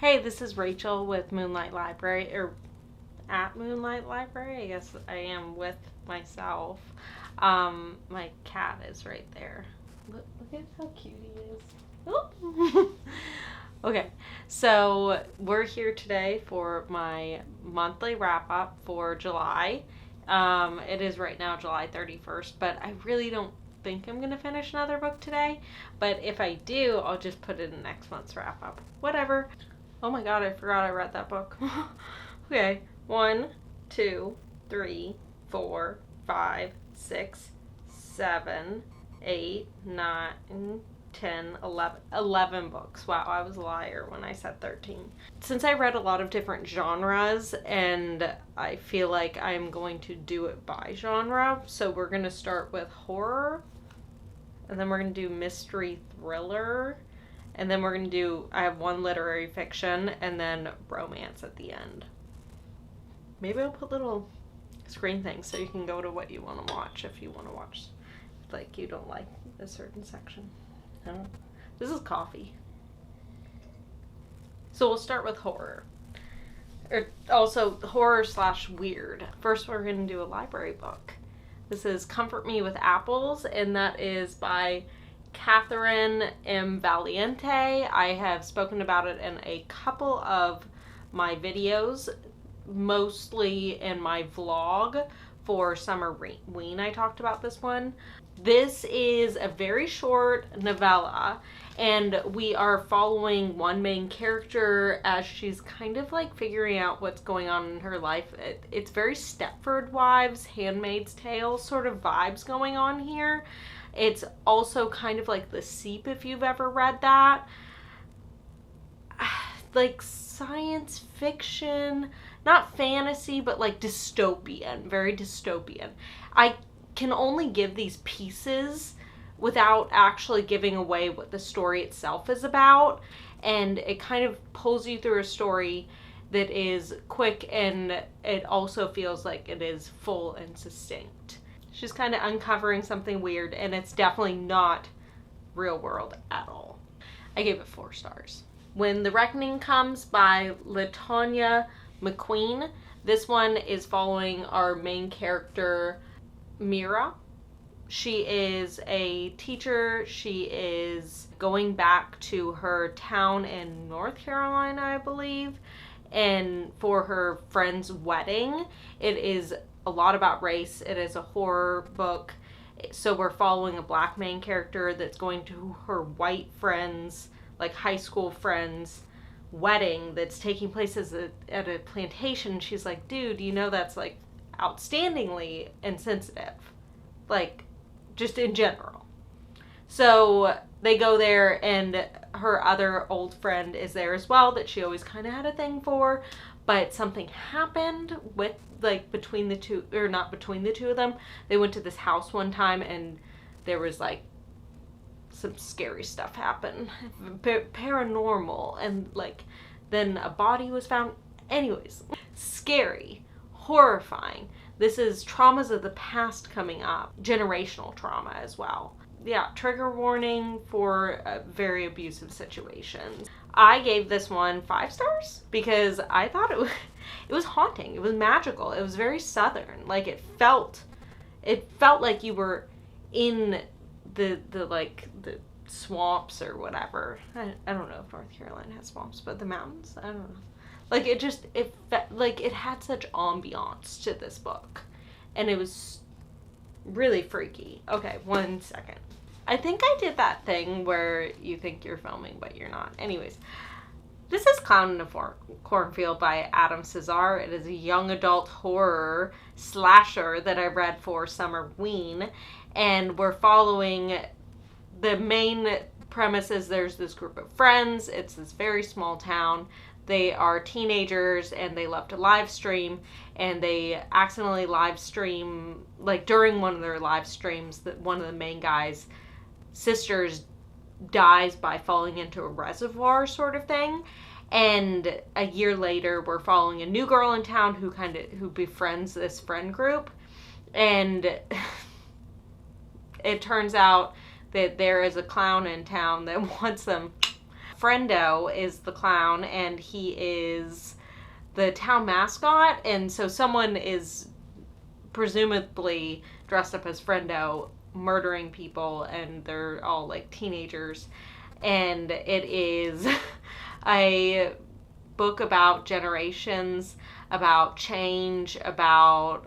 Hey, this is Rachel with Moonlight Library, or at Moonlight Library. I guess I am with myself. My cat is right there. Look at how cute he is. Oh. Okay, so we're here today for my monthly wrap up for July. It is right now July 31st, but I really don't think I'm gonna finish another book today. But if I do, I'll just put it in next month's wrap up. Whatever. Oh my god, I forgot I read that book. Okay, 1, 2, 3, 4, 5, 6, 7, 8, 9, 10, 11. 11 books. Wow, I was a liar when I said 13. Since I read a lot of different genres, and I feel like I'm going to do it by genre, so we're going to start with horror, and then we're going to do mystery thriller, and then we're going to do, I have one literary fiction, and then romance at the end. Maybe I'll put little screen things so you can go to what you want to watch if you want to watch, like, you don't like a certain section. I don't know. This is coffee. So we'll start with horror. Or also horror / weird. First we're going to do a library book. This is Comfort Me with Apples, and that is by Catherynne M. Valente. I have spoken about it in a couple of my videos, mostly in my vlog for Summerween. I talked about this one. This is a very short novella, and we are following one main character as she's kind of like figuring out what's going on in her life. It's very Stepford Wives, Handmaid's Tale sort of vibes going on here. It's also kind of like The Seep, if you've ever read that. Like science fiction, not fantasy, but like dystopian, very dystopian. I can only give these pieces without actually giving away what the story itself is about, and it kind of pulls you through a story that is quick, and it also feels like it is full and succinct. She's kind of uncovering something weird, and it's definitely not real world at all. I gave it 4 stars. When the Reckoning Comes by LaTanya McQueen. This one is following our main character, Mira. She is a teacher. She is going back to her town in North Carolina, I believe, and for her friend's wedding. It is a lot about race. It is a horror book. So we're following a black main character that's going to her white friends, like high school friends, wedding that's taking place at a plantation. She's like, dude, you know that's like outstandingly insensitive, like just in general. So they go there, and her other old friend is there as well that she always kind of had a thing for, but something happened with like between the two, or not between the two of them. They went to this house one time, and there was like some scary stuff happened, paranormal, and like then a body was found. Anyways, scary, horrifying. This is traumas of the past coming up, generational trauma as well. Yeah, trigger warning for very abusive situations. I gave this one 5 stars because I thought it was haunting. It was magical. It was very southern. Like it felt like you were in the swamps or whatever. I don't know if North Carolina has swamps, but the mountains, I don't know. Like it felt like it had such ambiance to this book, and it was really freaky. Okay, 1 second. I think I did that thing where you think you're filming but you're not. Anyways, this is Clown in a Cornfield by Adam Cesare. It is a young adult horror slasher that I read for Summerween, and we're following the main premise is there's this group of friends. It's this very small town. They are teenagers, and they love to live stream, and they accidentally live stream, like during one of their live streams, that one of the main guys' sisters dies by falling into a reservoir sort of thing. And a year later, we're following a new girl in town who befriends this friend group, and it turns out that there is a clown in town that wants them Friendo is the clown, and he is the town mascot, and so someone is presumably dressed up as Friendo murdering people, and they're all like teenagers, and it is a book about generations, about change, about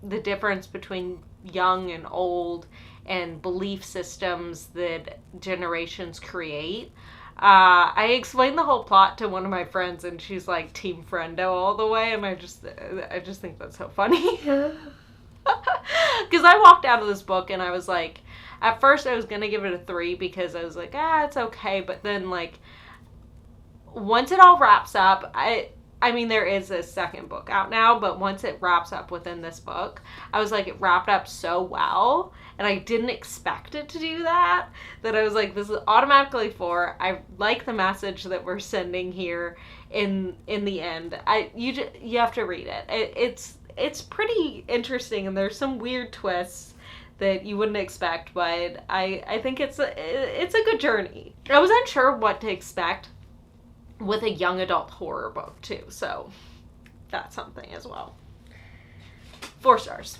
the difference between young and old, and belief systems that generations create. I explained the whole plot to one of my friends, and she's like Team Friendo all the way, and I just think that's so funny. Because I walked out of this book and I was like, at first I was gonna give it a 3 because I was like, it's okay, but then like once it all wraps up, I mean, there is a second book out now, but once it wraps up within this book, I was like, it wrapped up so well, and I didn't expect it to do that I was like, this is automatically 4. I like the message that we're sending here in the end. You have to read it. It's pretty interesting, and there's some weird twists that you wouldn't expect, but I think it's a good journey. I was unsure what to expect with a young adult horror book too, so that's something as well. 4 stars.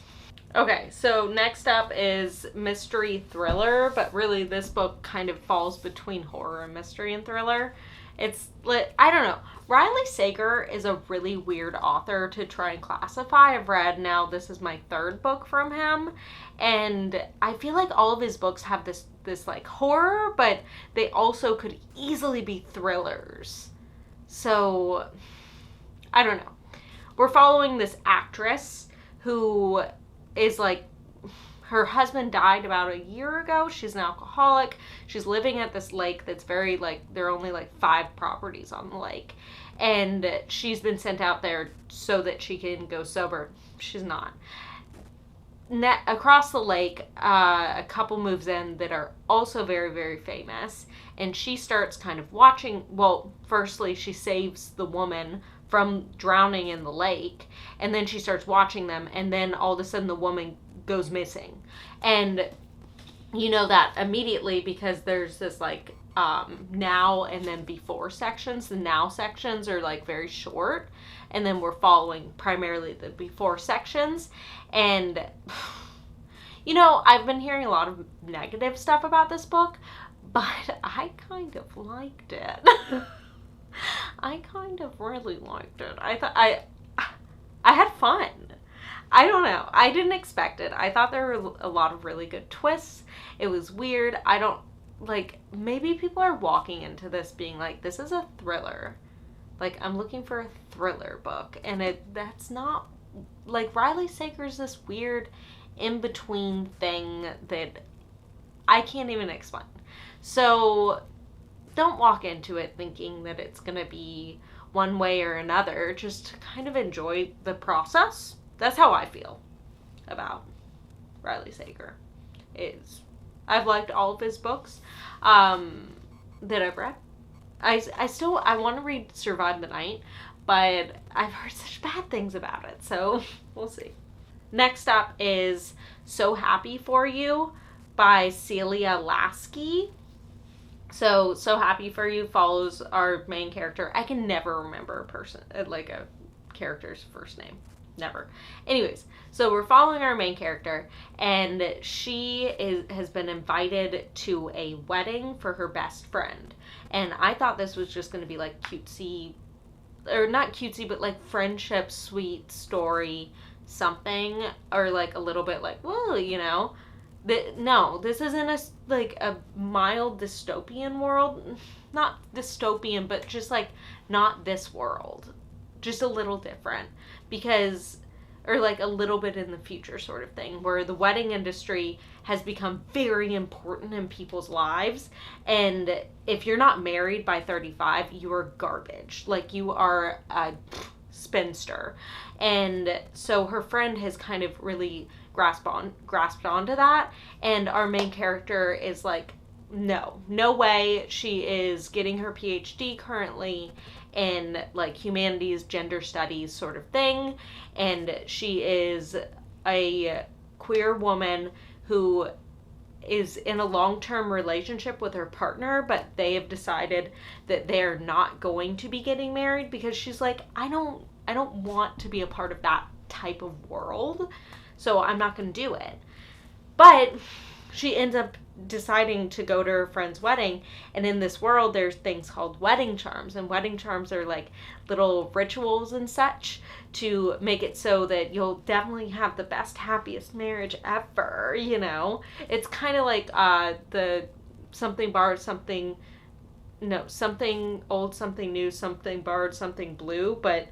Okay, so next up is mystery thriller, but really this book kind of falls between horror and mystery and thriller. It's, I don't know, Riley Sager is a really weird author to try and classify. I've read, now this is my 3rd book from him, and I feel like all of his books have this like horror, but they also could easily be thrillers. So, I don't know. We're following this actress who is like, her husband died about a year ago. She's an alcoholic. She's living at this lake that's very like, there are only like 5 properties on the lake. And she's been sent out there so that she can go sober. She's not. Across the lake, a couple moves in that are also very, very famous, and she starts kind of watching. Well, firstly, she saves the woman from drowning in the lake, and then she starts watching them, and then all of a sudden the woman goes missing. And you know that immediately because there's this like now and then before sections. The now sections are like very short, and then we're following primarily the before sections. And you know, I've been hearing a lot of negative stuff about this book, but I kind of liked it. I kind of really liked it. I thought I had fun. I don't know. I didn't expect it. I thought there were a lot of really good twists. It was weird. I don't, like, maybe people are walking into this being like, this is a thriller. Like, I'm looking for a thriller book. And that's not, like, Riley Sager's this weird in-between thing that I can't even explain. So, don't walk into it thinking that it's going to be one way or another. Just kind of enjoy the process. That's how I feel about Riley Sager. I've liked all of his books that I've read. I want to read Survive the Night, but I've heard such bad things about it, so we'll see. Next up is So Happy For You by Celia Laskey. So Happy For You follows our main character. I can never remember a character's first name. Never. Anyways, so we're following our main character, and she has been invited to a wedding for her best friend. And I thought this was just going to be like cutesy, or not cutesy, but like friendship, sweet story, something, or like a little bit like, well, you know. No, this isn't a mild dystopian world. Not dystopian, but just like not this world. Just a little different. Because, or like a little bit in the future sort of thing, where the wedding industry has become very important in people's lives. And if you're not married by 35, you are garbage. Like, you are a spinster. And so her friend has kind of really grasped onto that. And our main character is like, no way. She is getting her PhD currently in like humanities, gender studies sort of thing, and she is a queer woman who is in a long-term relationship with her partner, but they have decided that they're not going to be getting married because she's like, I don't want to be a part of that type of world, so I'm not going to do it. But she ends up deciding to go to her friend's wedding, and in this world there's things called wedding charms, and wedding charms are like little rituals and such to make it so that you'll definitely have the best, happiest marriage ever, you know. It's kind of like the something borrowed, something old, something new, something borrowed, something blue, but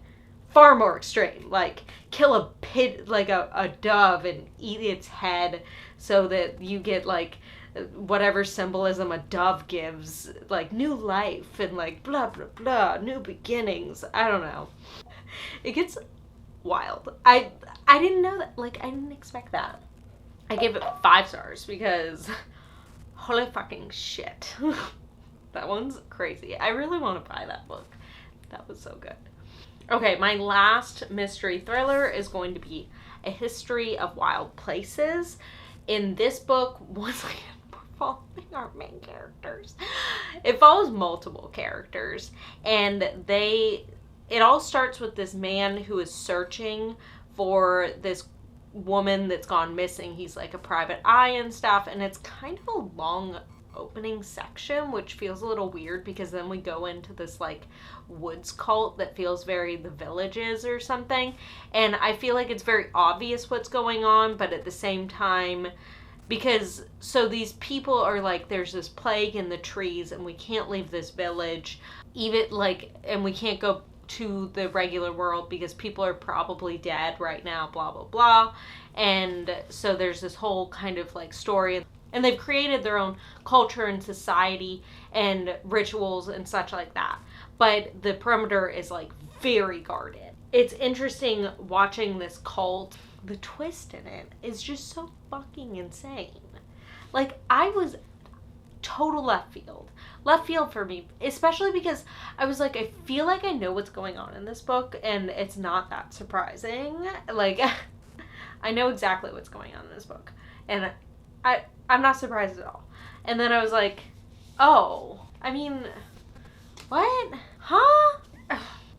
far more extreme. Like kill a pig, like a dove, and eat its head so that you get like whatever symbolism a dove gives, like new life and like blah blah blah, new beginnings. I don't know. It gets wild. I didn't know that. Like I didn't expect that. I gave it 5 stars because holy fucking shit. That one's crazy. I really want to buy that book. That was so good. Okay, my last mystery thriller is going to be A History of Wild Places. In this book, once again, we're following our main characters. It follows multiple characters, and it all starts with this man who is searching for this woman that's gone missing. He's like a private eye and stuff, and it's kind of a long opening section, which feels a little weird because then we go into this like woods cult that feels very The Villages or something, and I feel like it's very obvious what's going on, but at the same time, because so these people are like, there's this plague in the trees and we can't leave this village, even like, and we can't go to the regular world because people are probably dead right now, blah blah blah. And so there's this whole kind of like story, and they've created their own culture and society and rituals and such like that. But the perimeter is like very guarded. It's interesting watching this cult. The twist in it is just so fucking insane. Like, I was total left field. Left field for me, especially because I was like, I feel like I know what's going on in this book, and it's not that surprising. Like, I know exactly what's going on in this book, and I'm not surprised at all. And then I was like, oh, I mean, what? Huh?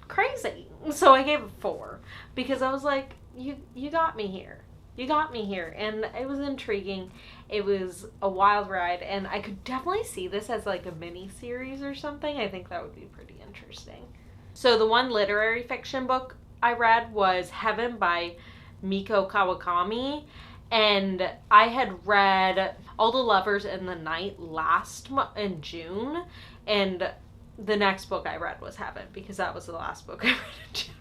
Crazy. So I gave it 4 because I was like, you got me here. You got me here. And it was intriguing. It was a wild ride, and I could definitely see this as like a mini series or something. I think that would be pretty interesting. So the one literary fiction book I read was Heaven by Mieko Kawakami. And I had read All the Lovers in the Night in June, and the next book I read was Heaven because that was the last book I read in June.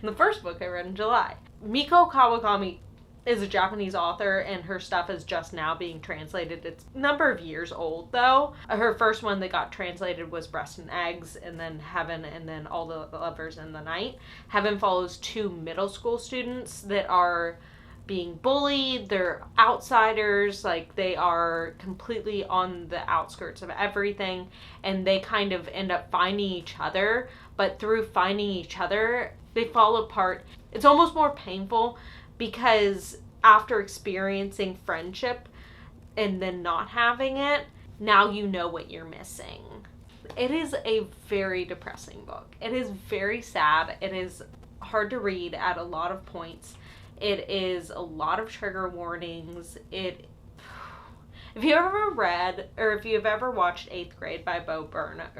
And the first book I read in July. Mieko Kawakami is a Japanese author, and her stuff is just now being translated. It's a number of years old, though. Her first one that got translated was Breast and Eggs, and then Heaven, and then All the Lovers in the Night. Heaven follows 2 middle school students that are being bullied. They're outsiders, like they are completely on the outskirts of everything, and they kind of end up finding each other, but through finding each other, they fall apart. It's almost more painful because after experiencing friendship and then not having it, now you know what you're missing. It is a very depressing book. It is very sad. It is hard to read at a lot of points. It is a lot of trigger warnings. If you ever read, or if you've ever watched 8th Grade by Bo Burnham,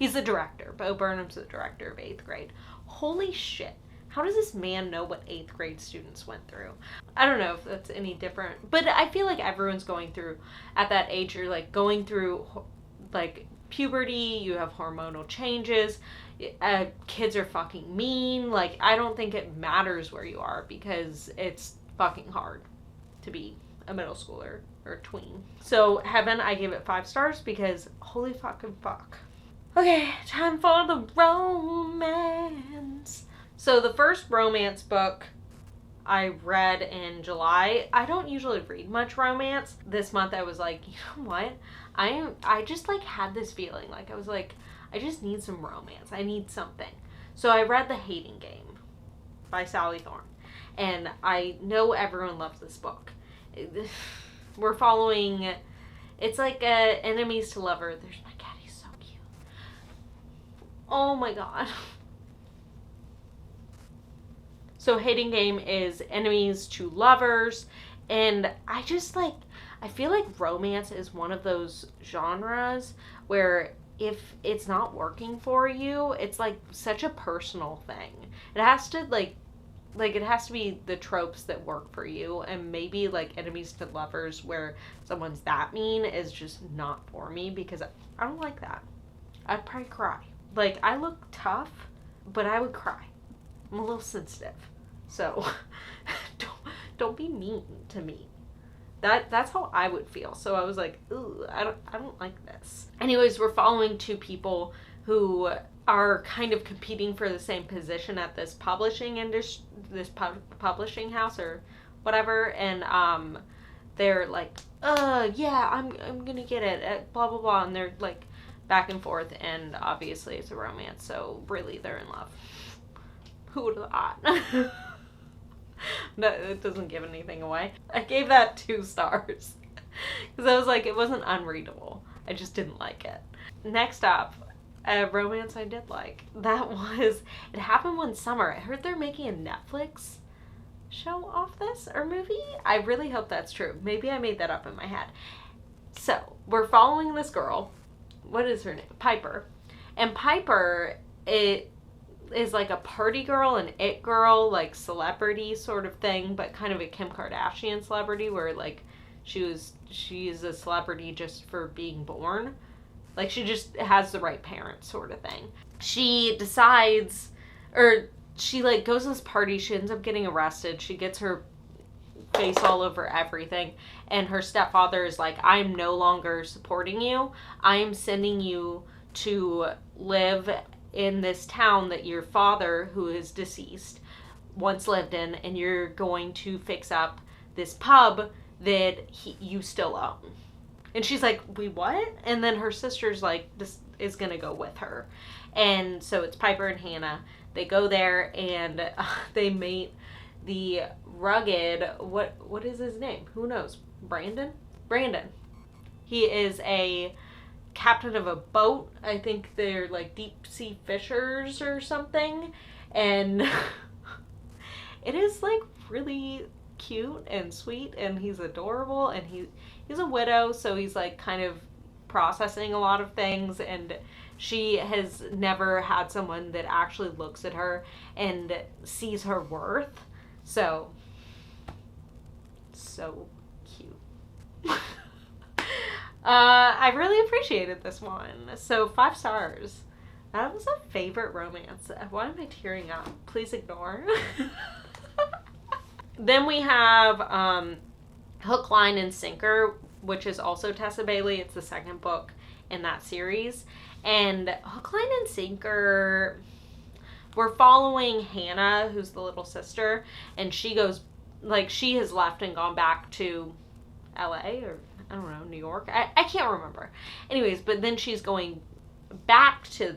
he's the director. Bo Burnham's the director of 8th Grade. Holy shit. How does this man know what 8th grade students went through? I don't know if that's any different, but I feel like everyone's going through, at that age, you're like going through like puberty, you have hormonal changes, kids are fucking mean. Like, I don't think it matters where you are because it's fucking hard to be a middle schooler or a tween. So Heaven, I gave it 5 stars because holy fucking fuck. Okay, time for the romance. So the first romance book I read in July. I don't usually read much romance. This month I was like, you know what? I just like had this feeling. Like I was like, I just need some romance. I need something. So I read The Hating Game by Sally Thorne. And I know everyone loves this book. we're following, it's like enemies to lover. There's my cat, he's so cute. Oh my god. So Hating Game is enemies to lovers, and I feel like romance is one of those genres where if it's not working for you, it's like such a personal thing. It has to it has to be the tropes that work for you, and maybe like enemies to lovers where someone's that mean is just not for me, because I don't like that. I'd probably cry. Like, I look tough, but I would cry. I'm a little sensitive. So don't be mean to me. That's how I would feel. So I was like, ooh, I don't like this. Anyways, we're following two people who are kind of competing for the same position at this publishing publishing house or whatever, and they're like, yeah, I'm gonna get it, blah blah blah, and they're like back and forth, and obviously it's a romance, so really they're in love. Who would have thought? No, it doesn't give anything away. I gave that 2 stars because I was like, it wasn't unreadable. I just didn't like it. Next up, a romance I did like. That was, it happened one summer. I heard they're making a Netflix show off this, or movie. I really hope that's true. Maybe I made that up in my head. So we're following this girl. What is her name? Piper. And Piper, it is like a party girl and it girl, like celebrity sort of thing, but kind of a Kim Kardashian celebrity where like she's a celebrity just for being born. Like, she just has the right parents sort of thing. She decides, or she like goes to this party, she ends up getting arrested, she gets her face all over everything, and her stepfather is like, I'm no longer supporting you. I am sending you to live in this town that your father, who is deceased, once lived in, and you're going to fix up this pub that you still own. And she's like, we what? And then her sister's like, this is gonna go with her. And so it's Piper and Hannah. They go there, and they meet the rugged, what is his name? Who knows? Brandon? He is a captain of a boat. I think they're like deep sea fishers or something, and it is like really cute and sweet, and he's adorable, and he's a widow, so he's like kind of processing a lot of things, and she has never had someone that actually looks at her and sees her worth. So cute. I really appreciated this one. So 5 stars. That was a favorite romance. Why am I tearing up? Please ignore. Then we have Hook, Line, and Sinker, which is also Tessa Bailey. It's the second book in that series. And Hook, Line, and Sinker, we're following Hannah, who's the little sister, and she goes, like, she has left and gone back to LA, or I don't know, New York. I can't remember. Anyways, but then she's going back to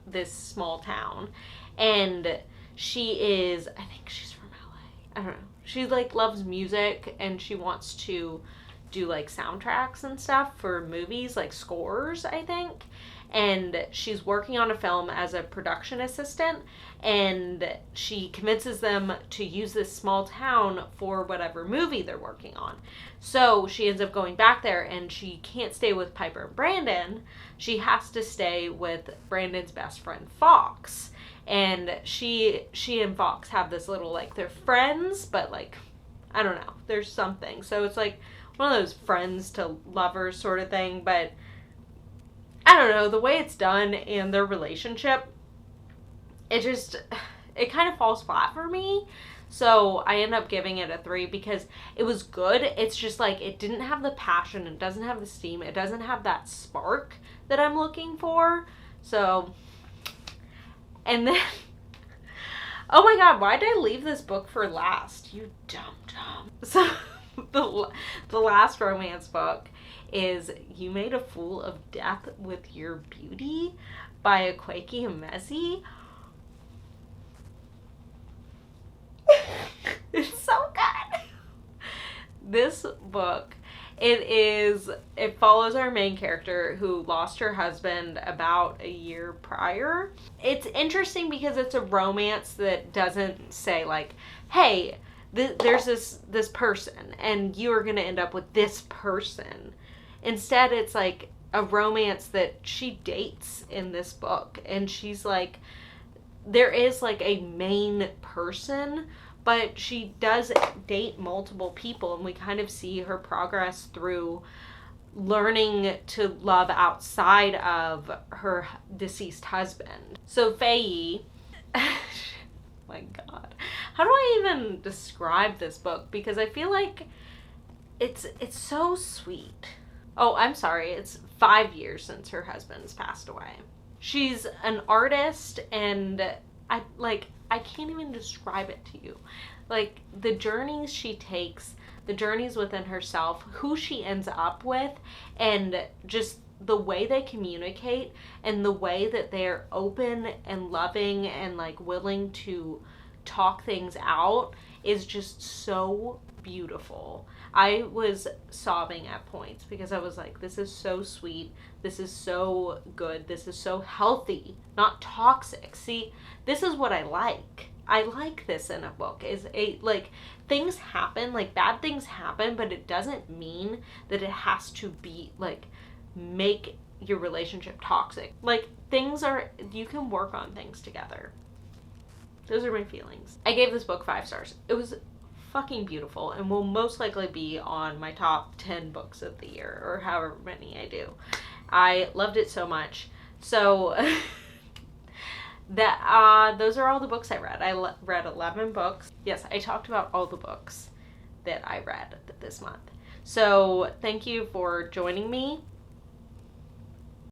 this small town, and she is, I think she's from LA. I don't know. She like loves music, and she wants to do like soundtracks and stuff for movies, like scores, I think. And she's working on a film as a production assistant, and she convinces them to use this small town for whatever movie they're working on. So she ends up going back there, and she can't stay with Piper and Brandon. She has to stay with Brandon's best friend, Fox. And she and Fox have this little, like, they're friends, but like, I don't know, there's something. So it's like one of those friends to lovers sort of thing, but I don't know, the way it's done and their relationship, it kind of falls flat for me. So I end up giving it a 3 because it was good. It's just like, it didn't have the passion, it doesn't have the steam, it doesn't have that spark that I'm looking for. So, and then, oh my god, why did I leave this book for last? You dumb. So, the last romance book is You Made a Fool of Death with Your Beauty by Akwaeke Emezi. It's so good. This book It follows our main character who lost her husband about a year prior. It's interesting because it's a romance that doesn't say like, hey, there's this person and you are going to end up with this person. Instead, it's like a romance that she dates in this book, and she's like, there is like a main person, but she does date multiple people, and we kind of see her progress through learning to love outside of her deceased husband. So Faye, my God, how do I even describe this book? Because I feel like it's so sweet. Oh, I'm sorry, it's 5 years since her husband's passed away. She's an artist, and I can't even describe it to you. Like, the journeys she takes, the journeys within herself, who she ends up with, and just the way they communicate, and the way that they're open and loving and like willing to talk things out is just so beautiful. I was sobbing at points because I was like, this is so sweet. This is so good. This is so healthy, not toxic. See, this is what I like. I like this in a book. Things happen, like bad things happen, but it doesn't mean that it has to be like make your relationship toxic. Like, you can work on things together. Those are my feelings. I gave this book 5 stars. It was fucking beautiful and will most likely be on my top 10 books of the year, or however many I do. I loved it so much. So those are all the books I read. I read 11 books. Yes, I talked about all the books that I read this month. So thank you for joining me